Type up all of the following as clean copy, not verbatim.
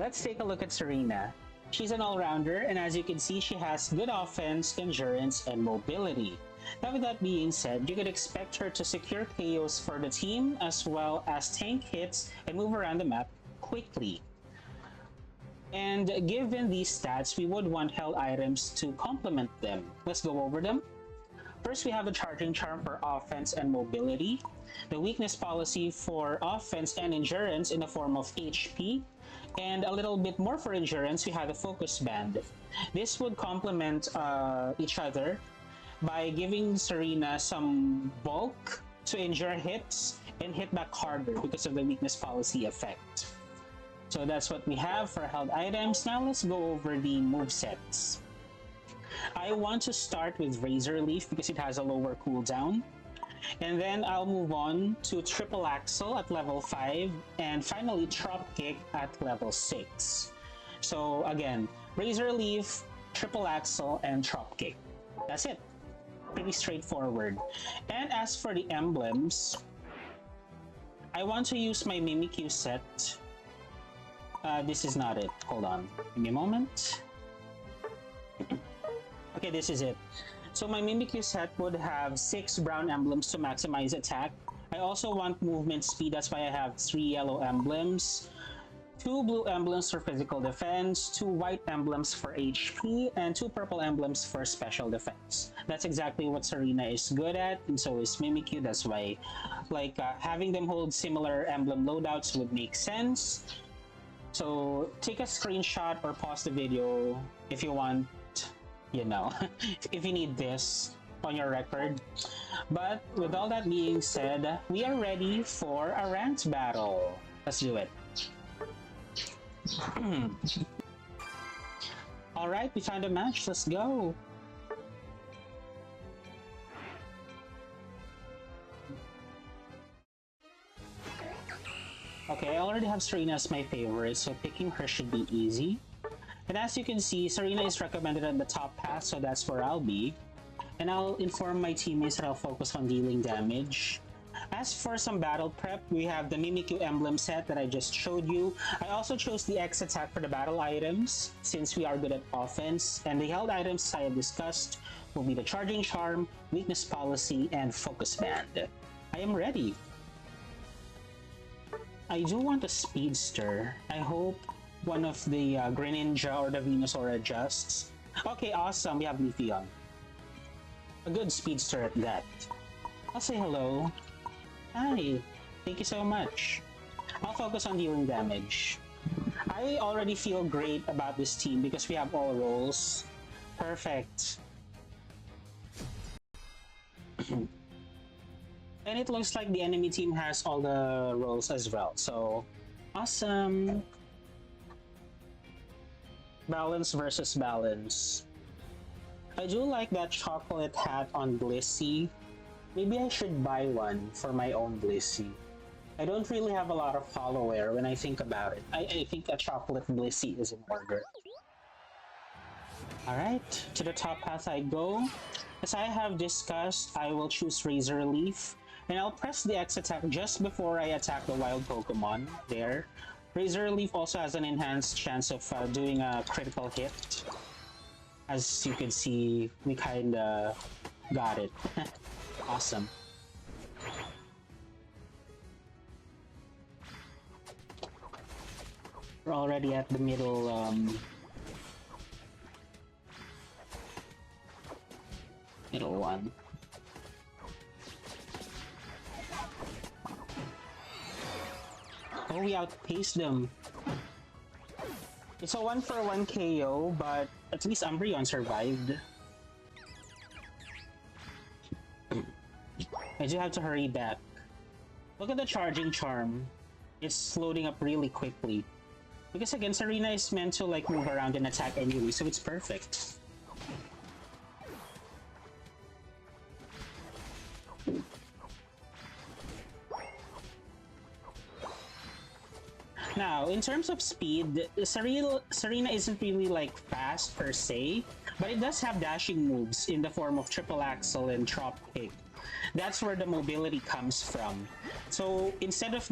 Let's take a look at Tsareena. She's an all-rounder, and as you can see, she has good offense, endurance, and mobility. Now with that being said, you could expect her to secure KOs for the team, as well as tank hits and move around the map quickly. And given these stats, we would want held items to complement them. Let's go over them. First, we have the Charging Charm for offense and mobility, the Weakness Policy for offense and endurance in the form of HP, and a little bit more for endurance, we have the Focus Band. This would complement each other by giving Tsareena some bulk to endure hits and hit back harder because of the Weakness Policy effect. So that's what we have for held items. Now let's go over the movesets. I want to start with Razor Leaf because it has a lower cooldown. And then I'll move on to Triple Axle at level 5 and finally Drop Kick at level 6. So again, Razor Leaf, Triple Axle, and Drop Kick. That's it. Pretty straightforward. And as for the emblems, I want to use my Mimikyu set. This is not it. Hold on. Give me a moment. Okay, this is it. So my Mimikyu set would have 6 brown emblems to maximize attack. I also want movement speed, that's why I have 3 yellow emblems, 2 blue emblems for physical defense, 2 white emblems for HP, and 2 purple emblems for special defense. That's exactly what Tsareena is good at, and so is Mimikyu. That's why having them hold similar emblem loadouts would make sense. So take a screenshot or pause the video if you want, you know, if you need this on your record. But with all that being said, we are ready for a ranked battle. Let's do it. Alright, we found a match. Let's go. Okay, I already have Tsareena as my favorite, so picking her should be easy. And as you can see, Tsareena is recommended on the top path, so that's where I'll be. And I'll inform my teammates that I'll focus on dealing damage. As for some battle prep, we have the Mimikyu emblem set that I just showed you. I also chose the X attack for the battle items, since we are good at offense. And the held items I have discussed will be the Charging Charm, Weakness Policy, and Focus Band. I am ready. I do want a Speedster. I hope one of the Greninja or the Venusaur adjusts. Okay, awesome. We have Leafeon. A good Speedster at that. I'll say hello. Hi. Thank you so much. I'll focus on dealing damage. I already feel great about this team because we have all roles. Perfect. And it looks like the enemy team has all the roles as well, so awesome. Balance versus balance. I do like that chocolate hat on Blissey. Maybe I should buy one for my own Blissey. I don't really have a lot of hollowware when I think about it. I think a chocolate Blissey is in order. Alright, to the top path I go. As I have discussed, I will choose Razor Leaf. And I'll press the X attack just before I attack the wild Pokemon. There. Razor Leaf also has an enhanced chance of doing a critical hit. As you can see, we kinda got it. Awesome. We're already at the middle, middle one. Oh, we outpaced them. It's a 1-for-1 KO, but at least Umbreon survived. I do have to hurry back. Look at the Charging Charm. It's loading up really quickly. Because again, Tsareena is meant to like move around and attack anyway, so it's perfect. Now, in terms of speed, Tsareena isn't really like fast per se, but it does have dashing moves in the form of Triple Axle and Drop Kick. that's where the mobility comes from. So instead of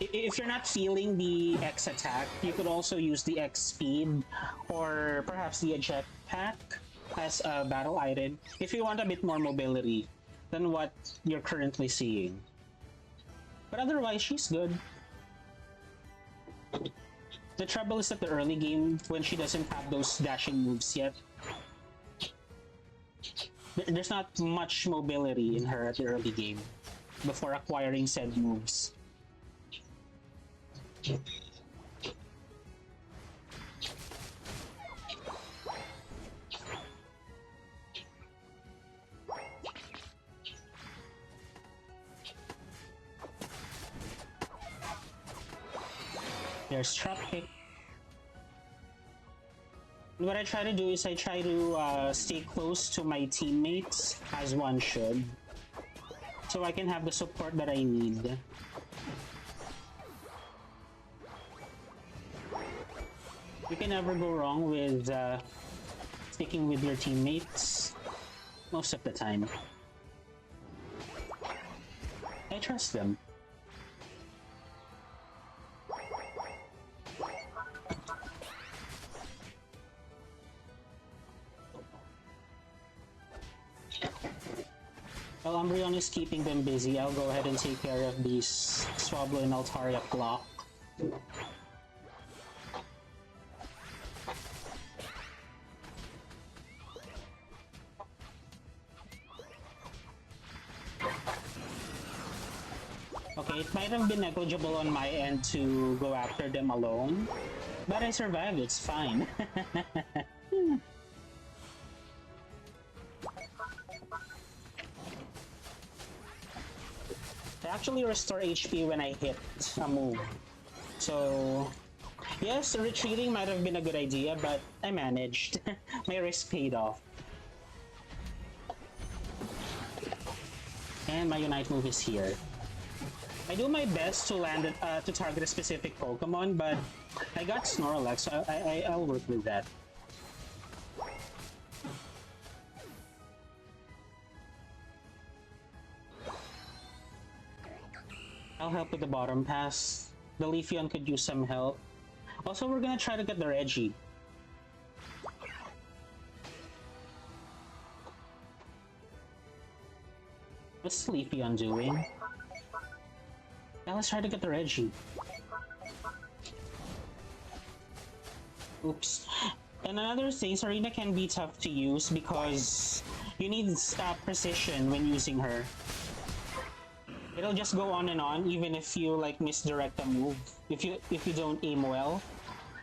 if you're not feeling the X attack, you could also use the X speed or perhaps the jetpack as a battle item if you want a bit more mobility than what you're currently seeing. But otherwise, she's good. The trouble is at the early game when she doesn't have those dashing moves yet. There's not much mobility in her at the early game before acquiring said moves. There's trap kick. What I try to do is I try to stay close to my teammates, as one should, so I can have the support that I need. You can never go wrong with sticking with your teammates, most of the time. I trust them. While Umbreon is keeping them busy, I'll go ahead and take care of these Swablu and Altaria block. Okay, it might have been negligible on my end to go after them alone, but I survived, it's fine. I actually restore HP when I hit a move. So, yes, retreating might have been a good idea, but I managed. My risk paid off. And my Unite move is here. I do my best to land it, to target a specific Pokemon, but I got Snorlax, so I'll work with that. I'll help with the bottom pass. The Leafeon could use some help. Also, we're gonna try to get the Reggie. What's Leafeon doing? Now let's try to get the Reggie. Oops. And another thing, Tsareena can be tough to use because you need precision when using her. It'll just go on and on, even if you like misdirect a move. If you don't aim well,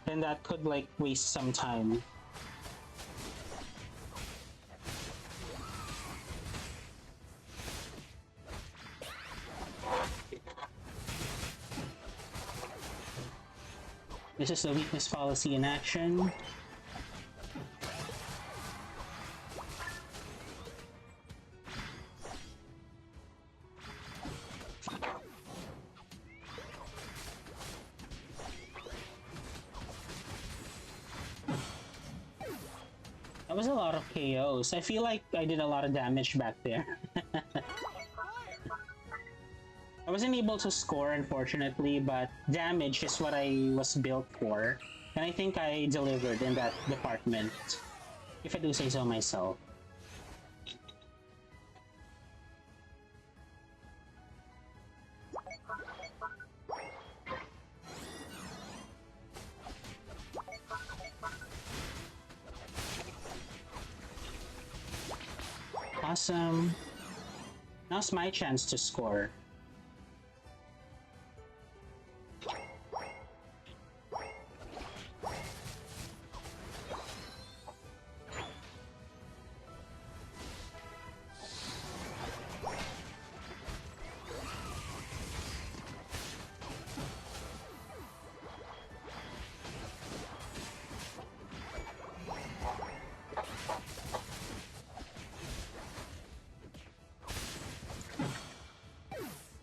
then that could like waste some time. This is the weakness fallacy in action. That was a lot of KOs. I feel like I did a lot of damage back there. I wasn't able to score, unfortunately, but damage is what I was built for. And I think I delivered in that department, if I do say so myself. Awesome. Now's my chance to score.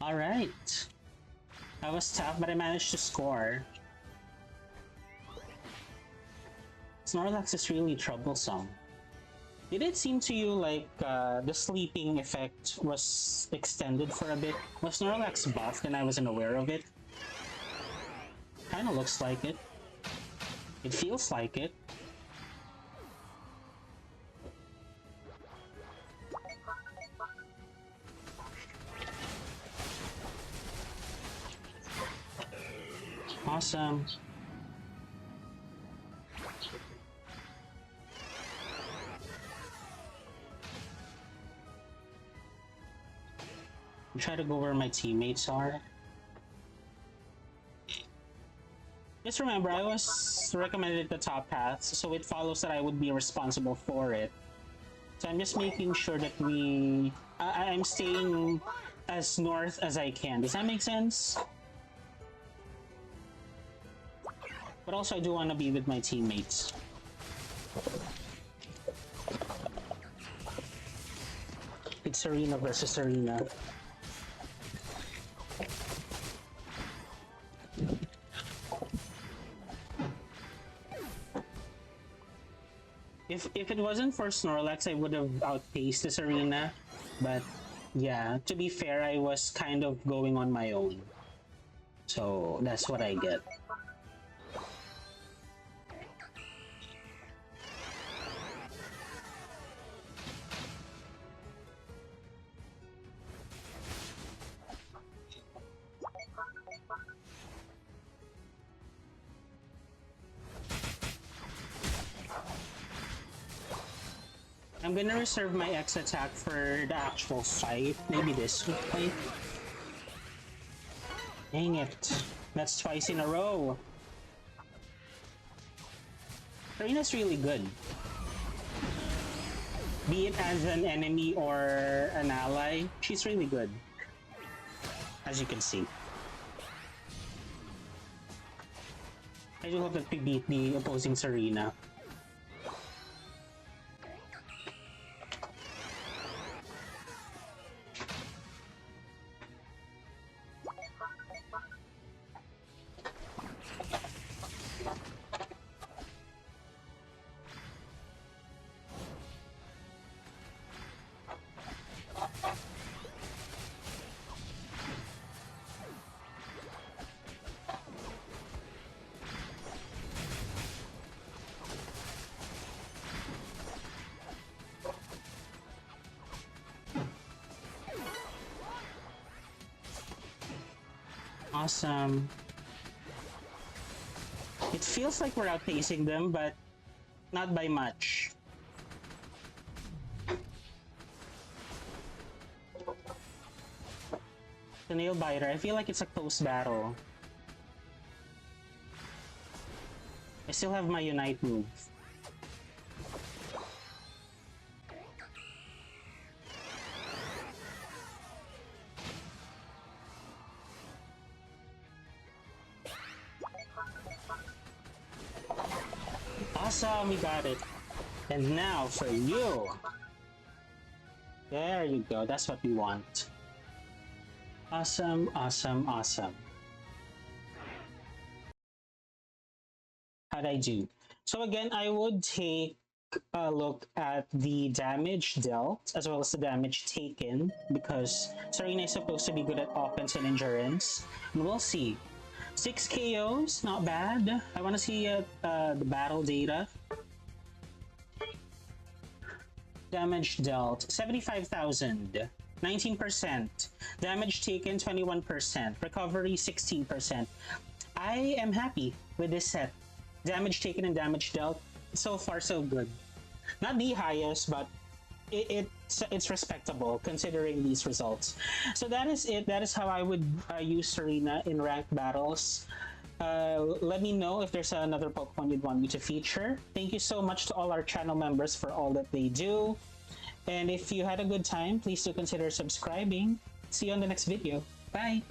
Alright. That was tough, but I managed to score. Snorlax is really troublesome. Did it seem to you like the sleeping effect was extended for a bit? Was Snorlax buffed and I wasn't aware of it? Kinda looks like it. It feels like it. Awesome. I'm trying to go where my teammates are. Just remember, I was recommended the top path, so it follows that I would be responsible for it. So I'm just making sure that I'm staying as north as I can. Does that make sense? But also I do want to be with my teammates. It's Tsareena versus Tsareena. If it wasn't for Snorlax, I would have outpaced the Tsareena. But yeah, to be fair, I was kind of going on my own. So that's what I get. I'm gonna reserve my X attack for the actual fight. Maybe this fight. Dang it. That's twice in a row. Tsareena's really good. Be it as an enemy or an ally, she's really good. As you can see. I do hope that we beat the opposing Tsareena. Awesome. It feels like we're outpacing them, but not by much. The nail biter, I feel like it's a close battle. I still have my Unite move. Awesome, we got it. And now for you. There you go, that's what we want. Awesome, awesome, awesome. How'd I do? So again, I would take a look at the damage dealt as well as the damage taken, because Tsareena is supposed to be good at offense and endurance. And we'll see. 6 KOs, not bad. I want to see the battle data. Damage dealt, 75,000. 19%. Damage taken, 21%. Recovery, 16%. I am happy with this set. Damage taken and damage dealt, so far so good. Not the highest, but it's respectable considering these results. So that is it. That is how I would use Tsareena in ranked battles. Let me know if there's another Pokemon you'd want me to feature. Thank you so much to all our channel members for all that they do. And if you had a good time, please do consider subscribing. See you on the next video. Bye!